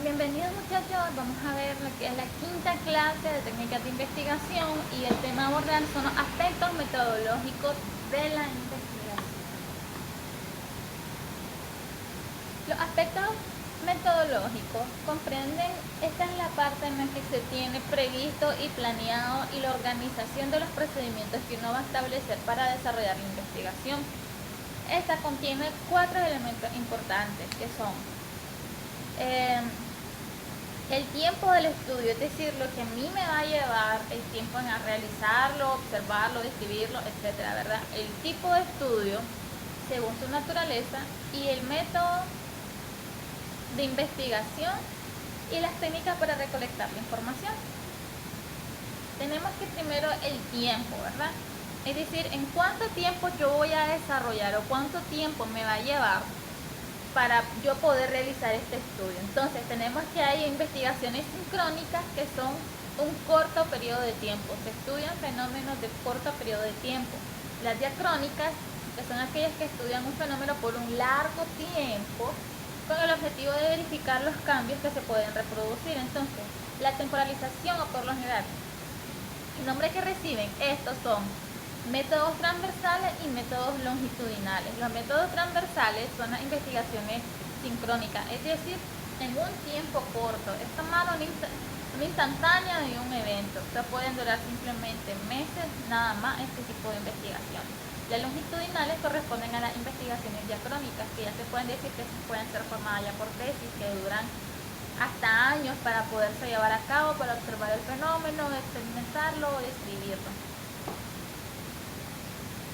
Bienvenidos muchachos, vamos a ver lo que es la quinta clase de técnicas de investigación y el tema a abordar son los aspectos metodológicos de la investigación. Los aspectos metodológicos comprenden, esta es la parte en la que se tiene previsto y planeado y la organización de los procedimientos que uno va a establecer para desarrollar la investigación. Esta contiene 4 elementos importantes que son el tiempo del estudio, es decir, lo que a mí me va a llevar el tiempo en realizarlo, observarlo, describirlo, etcétera, ¿verdad? El tipo de estudio según su naturaleza y el método de investigación y las técnicas para recolectar la información. Tenemos que primero el tiempo, ¿verdad? Es decir, en cuánto tiempo yo voy a desarrollar o cuánto tiempo me va a llevar para yo poder realizar este estudio. Entonces tenemos que hay investigaciones sincrónicas que son un corto periodo de tiempo, se estudian fenómenos de corto periodo de tiempo. Las diacrónicas, que son aquellas que estudian un fenómeno por un largo tiempo con el objetivo de verificar los cambios que se pueden reproducir. Entonces, la temporalización o por lo general, el nombre que reciben estos son métodos transversales y métodos longitudinales. Los métodos transversales son las investigaciones sincrónicas, es decir, en un tiempo corto. Es tomar una instantánea de un evento. O sea, pueden durar simplemente meses, nada más, este tipo de investigación. Las longitudinales corresponden a las investigaciones diacrónicas, que ya se pueden decir que pueden ser formadas ya por tesis, que duran hasta años para poderse llevar a cabo, para observar el fenómeno, experimentarlo o describirlo.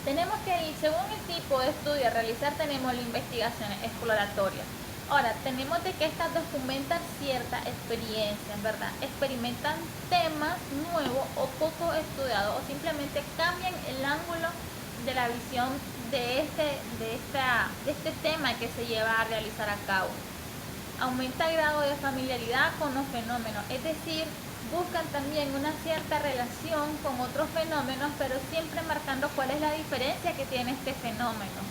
Tenemos que ir, según el tipo de estudio a realizar, tenemos las investigaciones exploratorias. Ahora, tenemos de que estas documentan cierta experiencia, ¿verdad? Experimentan temas nuevos o poco estudiados o simplemente cambian el ángulo de la visión de este tema que se lleva a realizar a cabo. Aumenta el grado de familiaridad con los fenómenos, es decir, buscan también una cierta relación con otros fenómenos, pero siempre marcando cuál es la diferencia que tiene este fenómeno.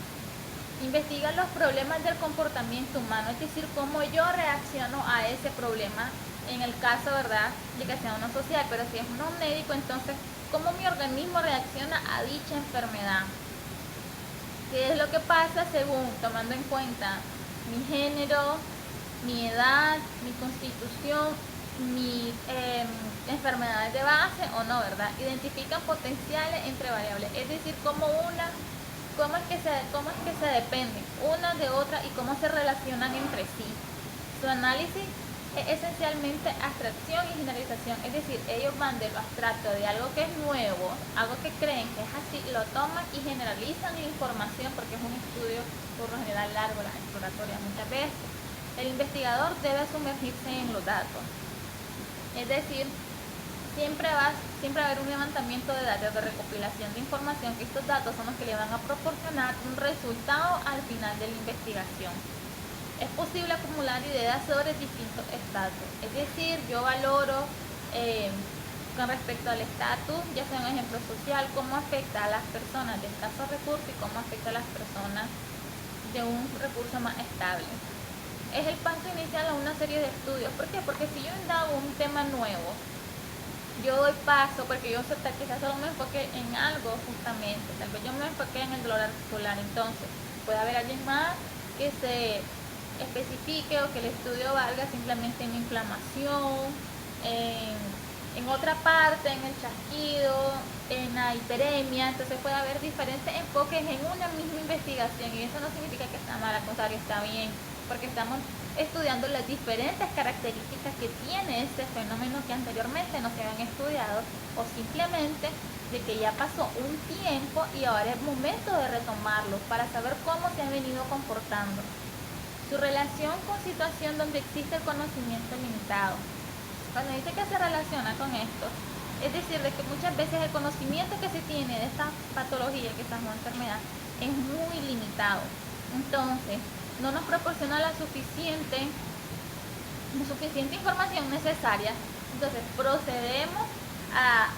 Investigan los problemas del comportamiento humano, es decir, cómo yo reacciono a ese problema, en el caso, ¿verdad?, de que sea uno social, pero si es uno médico, entonces, cómo mi organismo reacciona a dicha enfermedad. ¿Qué es lo que pasa según, tomando en cuenta mi género, mi edad, mi constitución, mis enfermedades de base o no, ¿verdad? Identifican potenciales entre variables, es decir, cómo es que se dependen una de otra y cómo se relacionan entre sí. Su análisis es esencialmente abstracción y generalización, es decir, ellos van de lo abstracto, de algo que es nuevo, algo que creen que es así, lo toman y generalizan la información porque es un estudio por lo general largo, las exploratorias muchas veces. El investigador debe sumergirse en los datos. Es decir, siempre va a haber un levantamiento de datos, de recopilación de información, que estos datos son los que le van a proporcionar un resultado al final de la investigación. Es posible acumular ideas sobre distintos estatus, es decir, yo valoro con respecto al estatus, ya sea un ejemplo social, cómo afecta a las personas de escasos recursos y cómo afecta a las personas de un recurso más estable. Es el paso inicial a una serie de estudios. ¿Por qué? Porque si yo indago un tema nuevo, yo doy paso, porque yo quizás solo me enfoqué en algo justamente, tal vez yo me enfoqué en el dolor articular, entonces puede haber alguien más que se especifique o que el estudio valga simplemente en inflamación, en otra parte, en el chasquido, en la hiperemia. Entonces puede haber diferentes enfoques en una misma investigación y eso no significa que está mal, al contrario, está bien, porque estamos estudiando las diferentes características que tiene este fenómeno que anteriormente no se habían estudiado o simplemente de que ya pasó un tiempo y ahora es momento de retomarlo para saber cómo se ha venido comportando. Su relación con situación donde existe el conocimiento limitado. Cuando dice que se relaciona con esto, es decir, de que muchas veces el conocimiento que se tiene de esta patología, que esta es una enfermedad, es muy limitado. Entonces, no nos proporciona la suficiente información necesaria. Entonces, procedemos a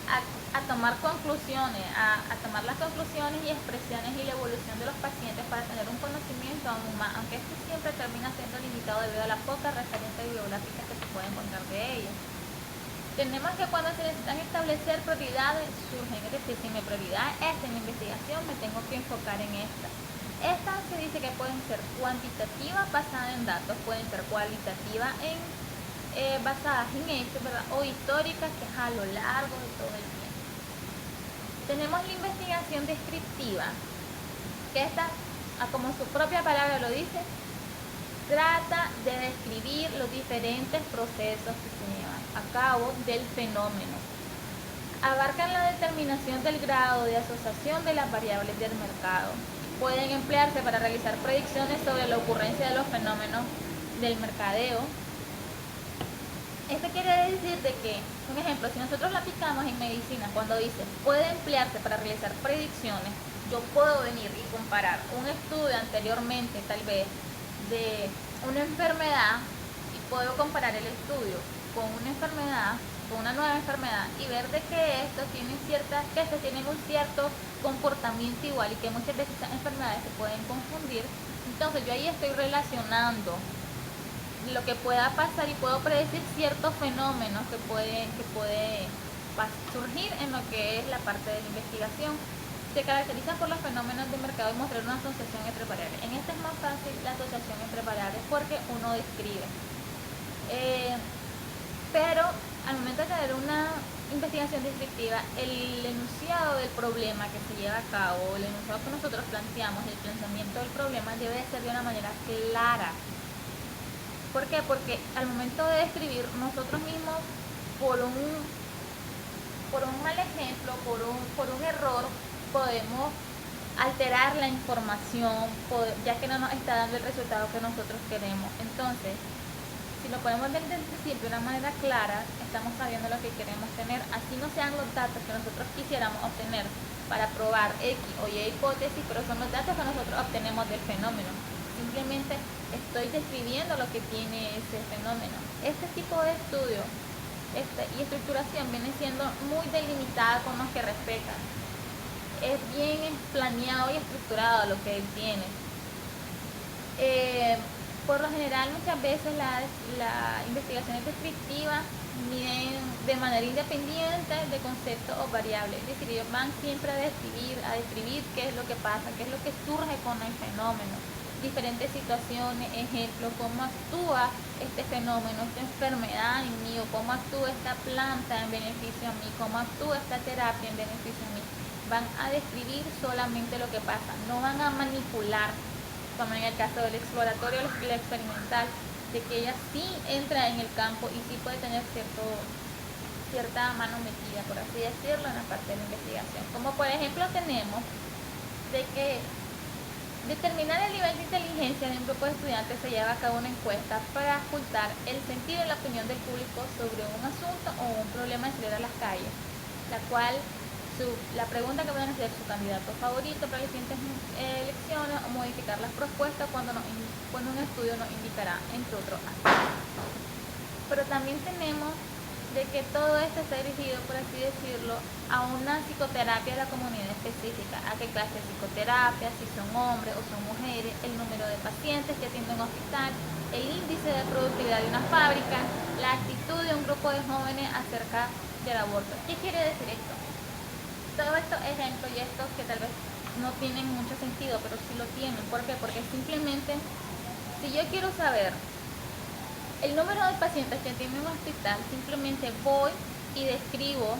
tomar conclusiones, a tomar las conclusiones y expresiones y la evolución de los pacientes para tener un conocimiento aún más, aunque esto siempre termina siendo limitado debido a la poca referencia bibliográficas que se pueden encontrar de ella. Tenemos que cuando se necesitan establecer prioridades surgen, es decir, si mi prioridad es en la investigación, me tengo que enfocar en esta. Estas se dice que pueden ser cuantitativas basadas en datos, pueden ser cualitativas basadas en hechos, ¿verdad? O históricas, que es a lo largo de todo el tiempo. Tenemos la investigación descriptiva, que esta, como su propia palabra lo dice, trata de describir los diferentes procesos que se llevan a cabo del fenómeno. Abarcan la determinación del grado de asociación de las variables del mercado. Pueden emplearse para realizar predicciones sobre la ocurrencia de los fenómenos del mercadeo. Esto quiere decir de que, un ejemplo, si nosotros lo aplicamos en medicina, cuando dice puede emplearse para realizar predicciones, yo puedo venir y comparar un estudio anteriormente, tal vez, de una enfermedad, y puedo comparar el estudio con una enfermedad, con una nueva enfermedad, y ver de que estos tienen un cierto comportamiento igual y que muchas veces estas enfermedades se pueden confundir. Entonces yo ahí estoy relacionando lo que pueda pasar y puedo predecir ciertos fenómenos que puede surgir en lo que es la parte de la investigación. Se caracterizan por los fenómenos de mercado y mostrar una asociación entre variables. En este es más fácil la asociación entre variables porque uno describe. Pero al momento de tener una investigación descriptiva, el enunciado del problema que se lleva a cabo, el enunciado que nosotros planteamos, el planteamiento del problema debe ser de una manera clara. ¿Por qué? Porque al momento de describir, nosotros mismos, por un mal ejemplo, por un error, podemos alterar la información, ya que no nos está dando el resultado que nosotros queremos. Entonces, si lo podemos ver desde el principio de una manera clara, estamos sabiendo lo que queremos tener, así no sean los datos que nosotros quisiéramos obtener para probar X o Y hipótesis, pero son los datos que nosotros obtenemos del fenómeno. Simplemente estoy describiendo lo que tiene ese fenómeno. Este tipo de estudio y estructuración viene siendo muy delimitada con los que respetan. Es bien planeado y estructurado lo que él tiene. Por lo general, muchas veces las investigaciones descriptivas miden de manera independiente de conceptos o variables. Es decir, ellos van siempre a describir qué es lo que pasa, qué es lo que surge con el fenómeno. Diferentes situaciones, ejemplos, cómo actúa este fenómeno, esta enfermedad en mí, o cómo actúa esta planta en beneficio a mí, cómo actúa esta terapia en beneficio a mí. Van a describir solamente lo que pasa, no van a manipular, como en el caso del exploratorio o el experimental, de que ella sí entra en el campo y sí puede tener cierta mano metida, por así decirlo, en la parte de la investigación. Como por ejemplo tenemos de que determinar el nivel de inteligencia de un grupo de estudiantes se lleva a cabo una encuesta para ocultar el sentido y la opinión del público sobre un asunto o un problema de salir a las calles, la cual la pregunta que pueden hacer su candidato favorito para las siguientes elecciones o modificar las propuestas cuando un estudio nos indicará, entre otros aspectos. Pero también tenemos de que todo esto está dirigido, por así decirlo, a una psicoterapia de la comunidad específica, a qué clase de psicoterapia, si son hombres o son mujeres, el número de pacientes que atienden en hospital, el índice de productividad de una fábrica, la actitud de un grupo de jóvenes acerca del aborto. ¿Qué quiere decir esto? Todos estos ejemplos y estos que tal vez no tienen mucho sentido, pero sí lo tienen. ¿Por qué? Porque simplemente, si yo quiero saber el número de pacientes que atienden en un hospital, simplemente voy y describo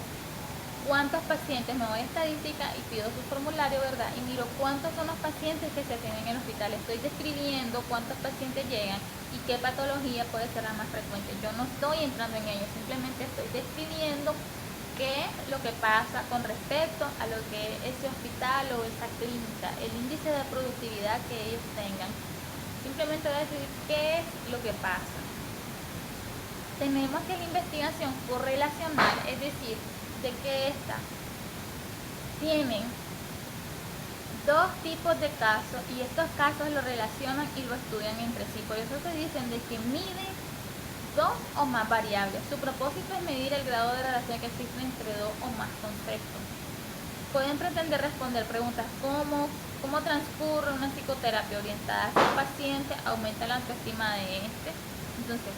cuántos pacientes, me voy a estadística y pido su formulario, ¿verdad? Y miro cuántos son los pacientes que se atienden en el hospital. Estoy describiendo cuántos pacientes llegan y qué patología puede ser la más frecuente. Yo no estoy entrando en ello, simplemente estoy describiendo qué es lo que pasa con respecto a lo que es ese hospital o esa clínica, el índice de productividad que ellos tengan. Simplemente voy a decir qué es lo que pasa. Tenemos que la investigación correlacional, es decir, de que estas tienen dos tipos de casos y estos casos lo relacionan y lo estudian entre sí. Por eso se dicen de que miden dos o más variables. Su propósito es medir el grado de relación que existe entre dos o más conceptos. Pueden pretender responder preguntas como ¿cómo transcurre una psicoterapia orientada hacia el paciente? ¿Aumenta la autoestima de este? Entonces,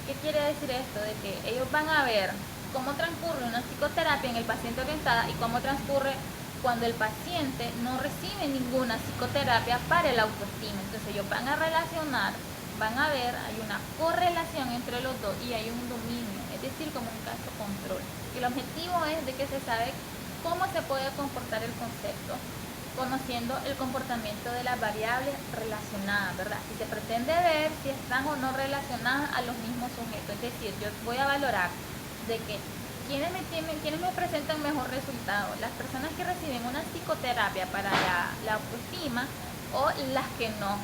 ¿Qué quiere decir esto? De que ellos van a ver cómo transcurre una psicoterapia en el paciente orientada y cómo transcurre cuando el paciente no recibe ninguna psicoterapia para el autoestima. Entonces ellos van a relacionar, van a ver, hay una correlación entre los dos y hay un dominio, es decir, como un caso control. Y el objetivo es de que se sabe cómo se puede comportar el concepto, conociendo el comportamiento de las variables relacionadas, ¿verdad? Y se pretende ver si están o no relacionadas a los mismos sujetos. Es decir, yo voy a valorar de que quienes me presentan mejor resultado, las personas que reciben una psicoterapia para la autoestima o las que no.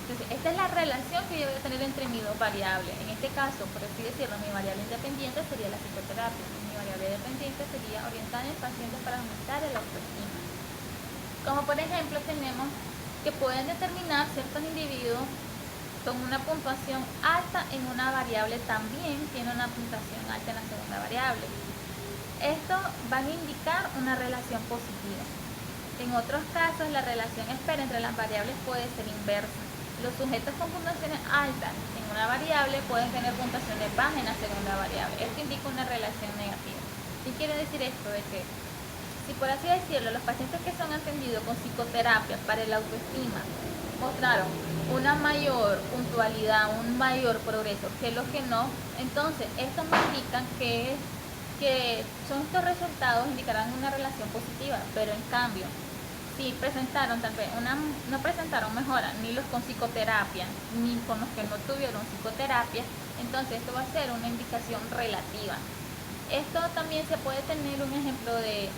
Entonces, esta es la relación que yo voy a tener entre mis dos variables. En este caso, por así decirlo, mi variable independiente sería la psicoterapia. Mi variable dependiente sería orientada en pacientes para aumentar el autoestima. Como por ejemplo tenemos que pueden determinar ciertos individuos con una puntuación alta en una variable, también tiene una puntuación alta en la segunda variable. Esto va a indicar una relación positiva. En otros casos, la relación espera entre las variables puede ser inversa. Los sujetos con puntuaciones altas en una variable pueden tener puntuaciones bajas en la segunda variable. Esto indica una relación negativa. ¿Qué quiere decir esto? De que si por así decirlo, los pacientes que son atendidos con psicoterapia para el autoestima mostraron una mayor puntualidad, un mayor progreso que los que no, entonces esto me indica que son estos resultados indicarán una relación positiva, pero en cambio, si presentaron tal vez no presentaron mejora ni los con psicoterapia ni con los que no tuvieron psicoterapia, entonces esto va a ser una indicación relativa. Esto también se puede tener un ejemplo de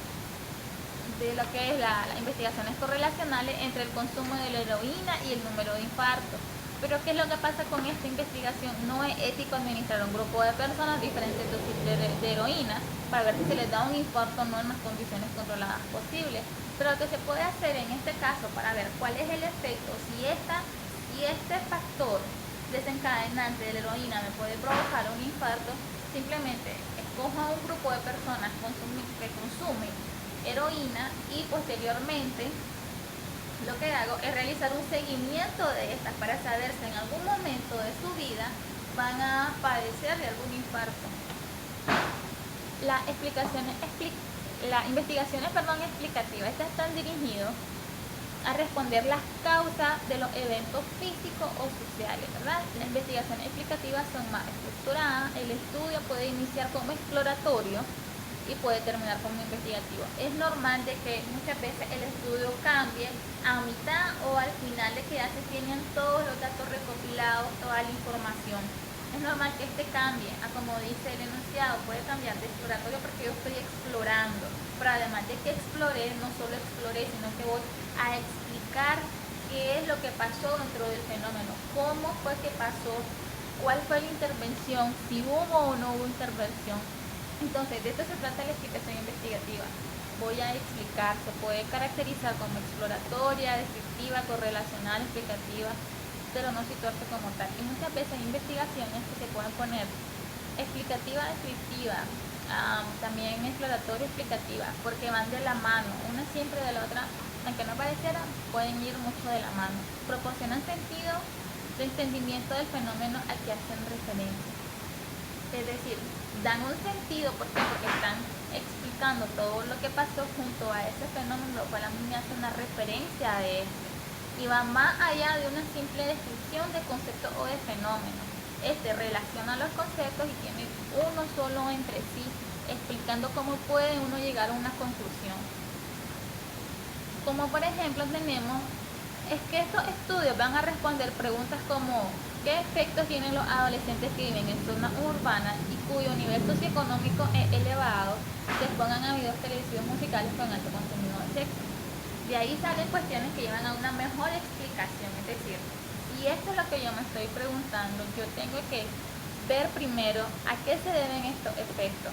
lo que es las investigaciones correlacionales entre el consumo de la heroína y el número de infartos. Pero ¿qué es lo que pasa con esta investigación? No es ético administrar a un grupo de personas diferentes dosis de heroína para ver si se les da un infarto no en las condiciones controladas posibles. Pero lo que se puede hacer en este caso para ver cuál es el efecto, si este factor desencadenante de la heroína me puede provocar un infarto, simplemente escojo a un grupo de personas que consumen heroína y posteriormente lo que hago es realizar un seguimiento de estas para saber si en algún momento de su vida van a padecer de algún infarto. Las investigaciones explicativas, estas están dirigidas a responder las causas de los eventos físicos o sociales, ¿verdad? Las investigaciones explicativas son más estructuradas, el estudio puede iniciar como exploratorio y puede terminar como investigativo. Es normal de que muchas veces el estudio cambie a mitad o al final de que ya se tienen todos los datos recopilados, toda la información. Es normal que este cambie, a como dice el enunciado, puede cambiar de exploratorio porque yo estoy explorando. Pero además de que exploré, no solo exploré, sino que voy a explicar qué es lo que pasó dentro del fenómeno, cómo fue que pasó, cuál fue la intervención, si hubo o no hubo intervención. Entonces, de esto se trata la explicación investigativa. Voy a explicar, se puede caracterizar como exploratoria, descriptiva, correlacional, explicativa, pero no situarse como tal. Y muchas veces hay investigaciones que se pueden poner explicativa, descriptiva, también exploratoria, explicativa, porque van de la mano, una siempre de la otra, aunque no pareciera, pueden ir mucho de la mano. Proporcionan sentido de entendimiento del fenómeno al que hacen referencia. Es decir, dan un sentido porque están explicando todo lo que pasó junto a ese fenómeno, lo cual a mí me hace una referencia de este. Y va más allá de una simple descripción de concepto o de fenómeno. Este relaciona los conceptos y tiene uno solo entre sí, explicando cómo puede uno llegar a una conclusión. Como por ejemplo tenemos, es que estos estudios van a responder preguntas como ¿qué efectos tienen los adolescentes que viven en zonas urbanas y cuyo nivel socioeconómico es elevado que expongan a videos televisivos musicales con alto contenido de sexo? De ahí salen cuestiones que llevan a una mejor explicación, es decir, y esto es lo que yo me estoy preguntando, yo tengo que ver primero a qué se deben estos efectos,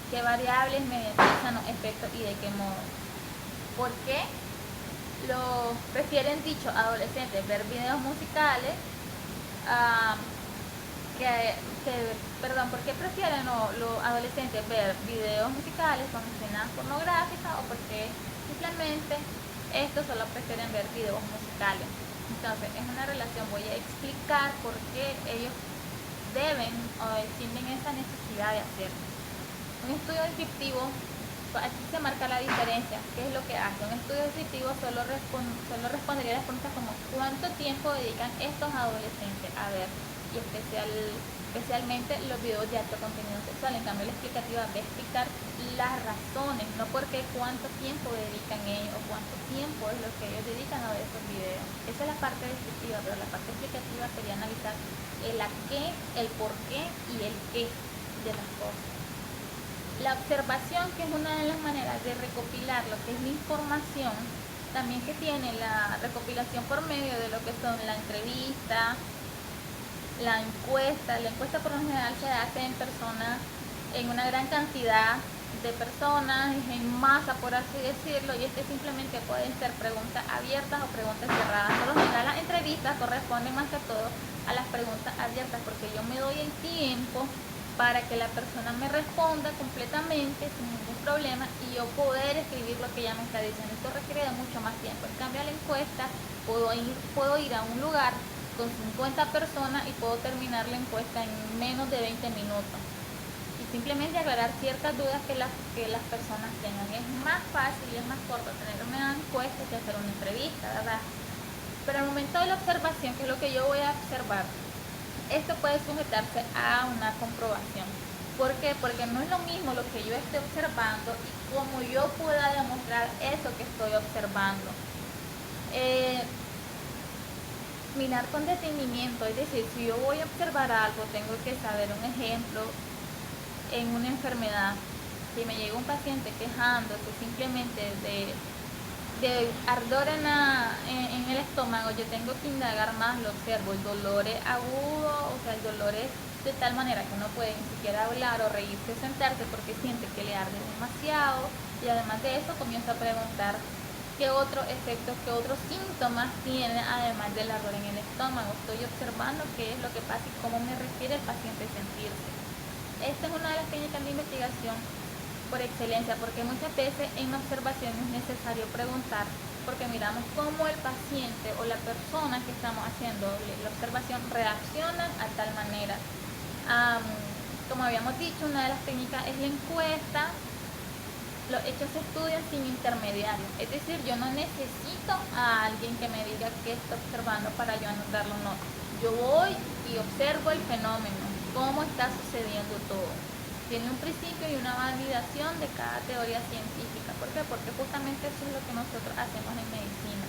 qué variables mediatizan los efectos y de qué modo. ¿Por qué prefieren dichos adolescentes ver videos musicales? ¿Por qué prefieren los adolescentes ver videos musicales con escenas pornográficas o porque simplemente estos solo prefieren ver videos musicales? Entonces es una relación, voy a explicar por qué ellos deben o sienten esa necesidad de hacerlo. Un estudio descriptivo, aquí se marca la diferencia. ¿Qué es lo que hace? Un estudio descriptivo solo respondería a las preguntas como ¿cuánto tiempo dedican estos adolescentes a ver? Y especialmente los videos de alto contenido sexual. En cambio, la explicativa va a explicar las razones, no porque cuánto tiempo dedican ellos o cuánto tiempo es lo que ellos dedican a ver estos videos. Esa es la parte descriptiva, pero la parte explicativa sería analizar el a qué, el por qué y el qué de las cosas. La observación, que es una de las maneras de recopilar lo que es la información, también que tiene la recopilación por medio de lo que son la entrevista, la encuesta por lo general se hace en personas, en una gran cantidad de personas, en masa por así decirlo, y simplemente pueden ser preguntas abiertas o preguntas cerradas. Por lo general las entrevistas corresponden más que todo a las preguntas abiertas, porque yo me doy el tiempo para que la persona me responda completamente sin ningún problema y yo poder escribir lo que ella me está diciendo. Esto requiere de mucho más tiempo. En cambio, a la encuesta puedo ir a un lugar con 50 personas y puedo terminar la encuesta en menos de 20 minutos y simplemente aclarar ciertas dudas que las personas tengan. Es más fácil y es más corto tener una encuesta que hacer una entrevista, ¿verdad? Pero al momento de la observación, que es lo que yo voy a observar, esto puede sujetarse a una comprobación. ¿Por qué? Porque no es lo mismo lo que yo esté observando y cómo yo pueda demostrar eso que estoy observando. Mirar con detenimiento, es decir, si yo voy a observar algo, tengo que saber un ejemplo en una enfermedad. Si me llega un paciente quejándose simplemente de ardor en el estómago, yo tengo que indagar más, lo observo. El dolor es agudo, o sea, el dolor es de tal manera que no puede ni siquiera hablar o reírse o sentarse porque siente que le arde demasiado, y además de eso comienzo a preguntar qué otros efectos, qué otros síntomas tiene además del ardor en el estómago. Estoy observando qué es lo que pasa y cómo me refiere el paciente sentirse. Esta es una de las técnicas de investigación por excelencia, porque muchas veces en la observación es necesario preguntar, porque miramos cómo el paciente o la persona que estamos haciendo la observación reacciona a tal manera. Como habíamos dicho, una de las técnicas es la encuesta. Los hechos se estudian sin intermediarios, es decir, yo no necesito a alguien que me diga qué está observando para yo anotarlo, no. Yo voy y observo el fenómeno, cómo está sucediendo todo. Tiene un principio y una validación de cada teoría científica. ¿Por qué? Porque justamente eso es lo que nosotros hacemos en medicina.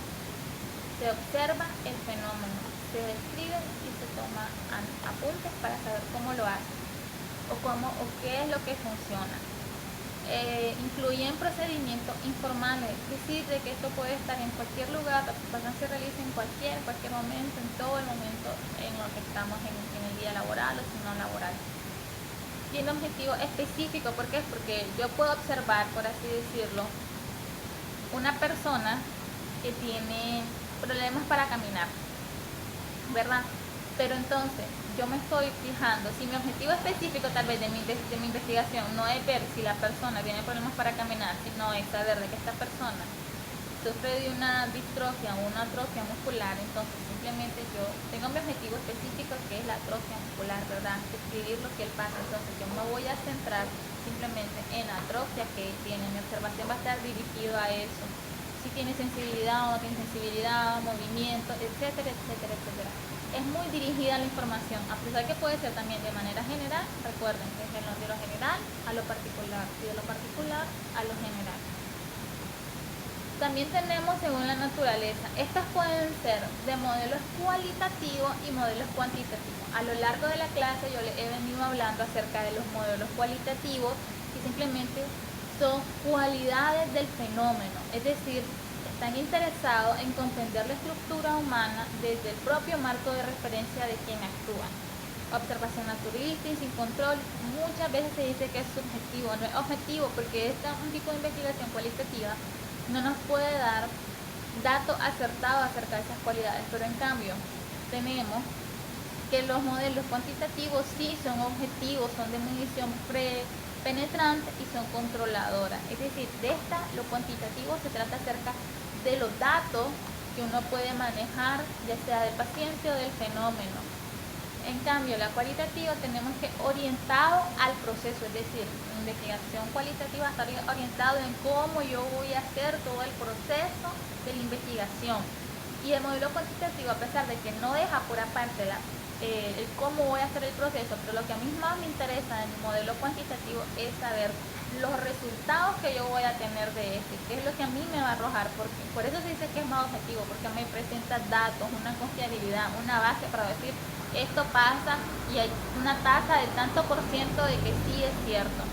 Se observa el fenómeno, se describe y se toma apuntes para saber cómo lo hace o qué es lo que funciona. Incluyen procedimientos informales, es decir, de que esto puede estar en cualquier lugar, la observación se realiza en cualquier momento, en todo el momento en lo que estamos en el día laboral o si no laboral. Tiene objetivo específico, ¿por qué? Porque yo puedo observar, por así decirlo, una persona que tiene problemas para caminar, ¿verdad? Pero entonces yo me estoy fijando, si mi objetivo específico tal vez de mi investigación no es ver si la persona tiene problemas para caminar, sino es saber de que esta persona sufre de una distrofia o una atrofia muscular, entonces simplemente yo tengo mi objetivo específico, que es la atrofia muscular, ¿verdad? Describir lo que él pasa. Entonces yo me voy a centrar simplemente en la atrofia que tiene. Mi observación va a estar dirigida a eso, si tiene sensibilidad o no tiene sensibilidad, movimiento, etcétera, etcétera, etcétera. Es muy dirigida la información, a pesar que puede ser también de manera general. Recuerden que es de lo general a lo particular y de lo particular a lo general. También tenemos según la naturaleza. Estas pueden ser de modelos cualitativos y modelos cuantitativos. A lo largo de la clase yo les he venido hablando acerca de los modelos cualitativos, que simplemente son cualidades del fenómeno, es decir, están interesados en comprender la estructura humana desde el propio marco de referencia de quien actúa. Observación naturalista y sin control, muchas veces se dice que es subjetivo, no es objetivo, porque un tipo de investigación cualitativa no nos puede dar datos acertados acerca de esas cualidades, pero en cambio tenemos que los modelos cuantitativos sí son objetivos, son de medición penetrante y son controladoras. Es decir, lo cuantitativo se trata acerca de los datos que uno puede manejar, ya sea del paciente o del fenómeno. En cambio, la cualitativa tenemos que orientado al proceso, es decir, investigación cualitativa está orientado en cómo yo voy a hacer todo el proceso de la investigación. Y el modelo cuantitativo, a pesar de que no deja por aparte el cómo voy a hacer el proceso, pero lo que a mí más me interesa en el modelo cuantitativo es saber los resultados que yo voy a tener de este, qué es lo que a mí me va a arrojar, porque por eso se dice que es más objetivo, porque me presenta datos, una confiabilidad, una base para decir esto pasa y hay una tasa del tanto por ciento de que sí es cierto.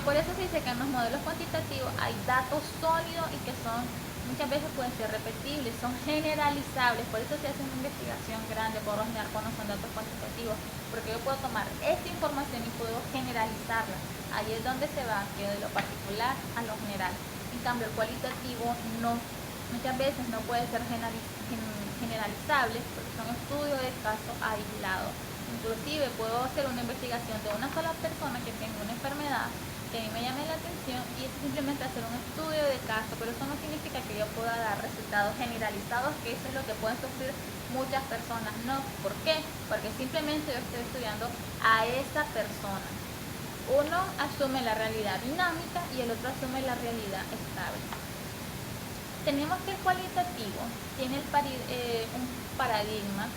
Por eso se dice que en los modelos cuantitativos hay datos sólidos y que son muchas veces pueden ser repetibles, son generalizables, por eso se hace una investigación grande por lo general cuando son datos cuantitativos, porque yo puedo tomar esta información y puedo generalizarla. Ahí es donde se va que de lo particular a lo general. En cambio, el cualitativo no, muchas veces no puede ser generalizable porque son estudios de caso aislados. Inclusive puedo hacer una investigación de una sola persona que tenga una enfermedad que a mí me llame la atención y es simplemente hacer un estudio de caso, pero eso no significa que yo pueda dar resultados generalizados, que eso es lo que pueden sufrir muchas personas. No, ¿por qué? Porque simplemente yo estoy estudiando a esa persona. Uno asume la realidad dinámica y el otro asume la realidad estable. Tenemos que el cualitativo tiene un paradigma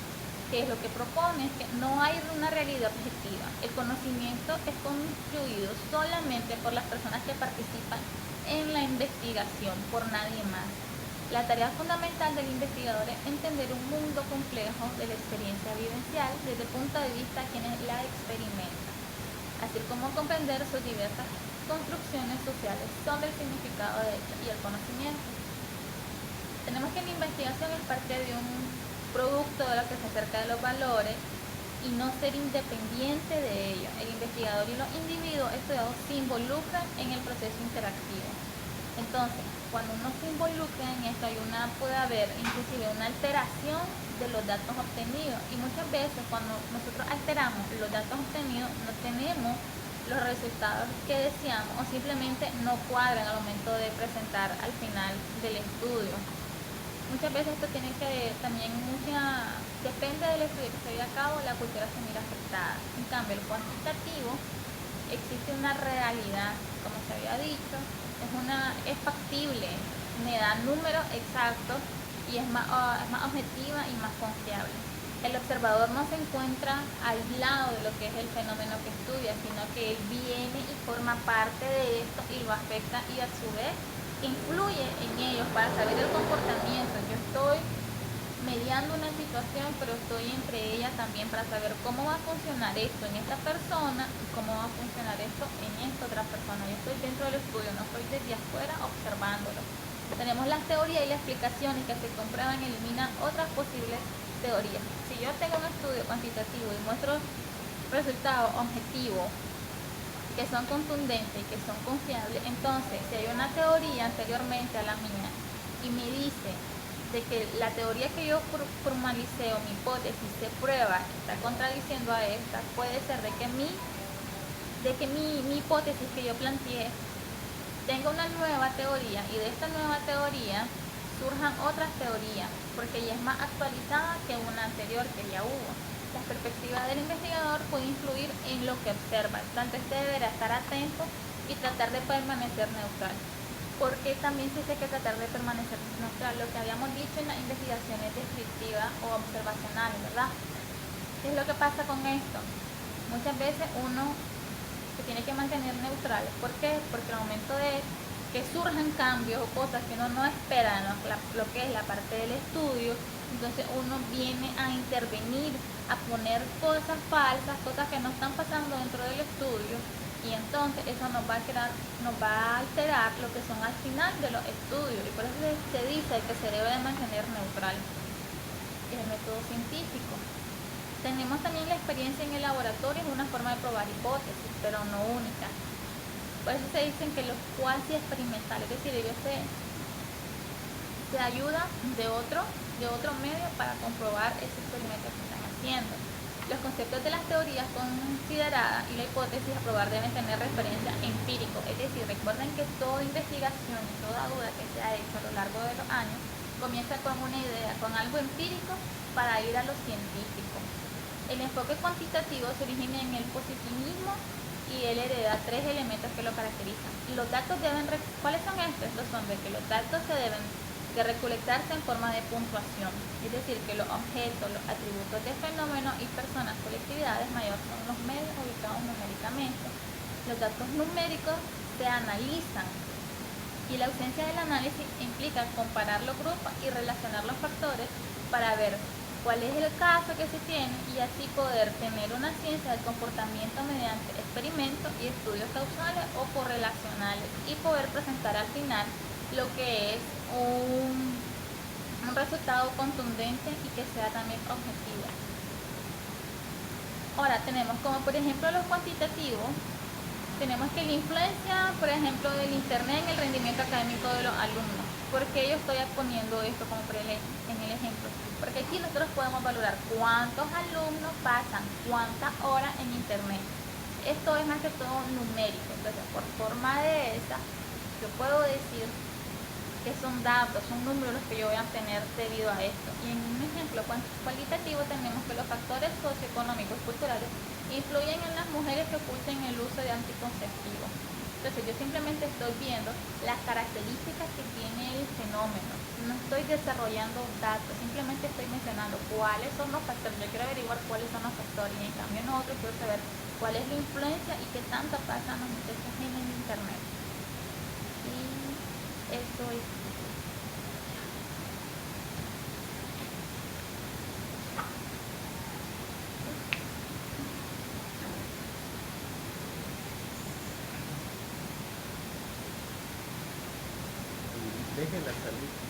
que es lo que propone, es que no hay una realidad objetiva. El conocimiento es construido solamente por las personas que participan en la investigación, por nadie más. La tarea fundamental del investigador es entender un mundo complejo de la experiencia vivencial desde el punto de vista de quienes la experimentan, así como comprender sus diversas construcciones sociales sobre el significado de hecho y el conocimiento. Tenemos que la investigación es parte de un producto de lo que se acerca de los valores y no ser independiente de ellos. El investigador y los individuos estudiados se involucran en el proceso interactivo. Entonces, cuando uno se involucra en esto, puede haber inclusive una alteración de los datos obtenidos y muchas veces cuando nosotros alteramos los datos obtenidos no tenemos los resultados que deseamos o simplemente no cuadran al momento de presentar al final del estudio. Muchas veces esto tiene que también depende del estudio que se lleve a cabo, la cultura se mira afectada. En cambio, el cuantitativo, existe una realidad, como se había dicho, es factible, me da números exactos y es más objetiva y más confiable. El observador no se encuentra aislado de lo que es el fenómeno que estudia, sino que él viene y forma parte de esto y lo afecta y a su vez influye en ellos para saber el comportamiento. Yo estoy mediando una situación, pero estoy entre ellas también para saber cómo va a funcionar esto en esta persona y cómo va a funcionar esto en esta otra persona. Yo estoy dentro del estudio, no estoy desde afuera observándolo. Tenemos las teorías y las explicaciones que se comprueban y eliminan otras posibles teorías. Si yo tengo un estudio cuantitativo y muestro resultados objetivos que son contundentes y que son confiables, entonces si hay una teoría anteriormente a la mía y me dice de que la teoría que yo formalicé o mi hipótesis se prueba que está contradiciendo a esta, puede ser de que mi hipótesis que yo planteé tenga una nueva teoría y de esta nueva teoría surjan otras teorías porque ya es más actualizada que una anterior que ya hubo. La perspectiva del investigador puede influir en lo que observa, tanto este deberá estar atento y tratar de permanecer neutral. Porque también se dice que tratar de permanecer neutral, lo que habíamos dicho en las investigaciones descriptivas o observacionales, ¿verdad? ¿Qué es lo que pasa con esto? Muchas veces uno se tiene que mantener neutral. ¿Por qué? Porque al momento de que surjan cambios o cosas que uno no espera en lo que es la parte del estudio, entonces uno viene a intervenir, a poner cosas falsas, cosas que no están pasando dentro del estudio, y entonces eso nos va a alterar lo que son al final de los estudios, y por eso se dice que se debe de mantener neutral. Es el método científico. Tenemos también la experiencia en el laboratorio, es una forma de probar hipótesis, pero no única. Por eso se dicen que los cuasi experimentales, es decir, ellos se ayudan de otro medio para comprobar ese experimento que están haciendo. Los conceptos de las teorías consideradas y la hipótesis a probar deben tener referencia empírico, es decir, recuerden que toda investigación y toda duda que se ha hecho a lo largo de los años comienza con una idea, con algo empírico para ir a lo científico. El enfoque cuantitativo se origina en el positivismo y él hereda 3 elementos que lo caracterizan. Los datos deben, ¿cuáles son estos? Estos son de que los datos se deben de recolectarse en forma de puntuación, es decir, que los objetos, los atributos de fenómenos y personas, colectividades mayores son los medios ubicados numéricamente. Los datos numéricos se analizan y la ausencia del análisis implica comparar los grupos y relacionar los factores para ver cuál es el caso que se tiene y así poder tener una ciencia del comportamiento mediante experimentos y estudios causales o correlacionales y poder presentar al final lo que es un resultado contundente y que sea también objetivo. Ahora tenemos como por ejemplo los cuantitativos, tenemos que la influencia, por ejemplo, del internet en el rendimiento académico de los alumnos. ¿Por qué yo estoy poniendo esto como en el ejemplo? Porque aquí nosotros podemos valorar cuántos alumnos pasan, cuántas horas en internet. Esto es más que todo numérico, entonces por forma de esa, yo puedo decir que son datos, son números los que yo voy a tener debido a esto. Y en un ejemplo cualitativo tenemos que los factores socioeconómicos y culturales influyen en las mujeres que oculten el uso de anticonceptivos. Entonces yo simplemente estoy viendo las características que tiene el fenómeno. No estoy desarrollando datos, simplemente estoy mencionando cuáles son los factores. Yo quiero averiguar cuáles son los factores y en cambio nosotros quiero saber cuál es la influencia y qué tanto pasan los muchachos en el internet. Y eso es. Déjenla salir.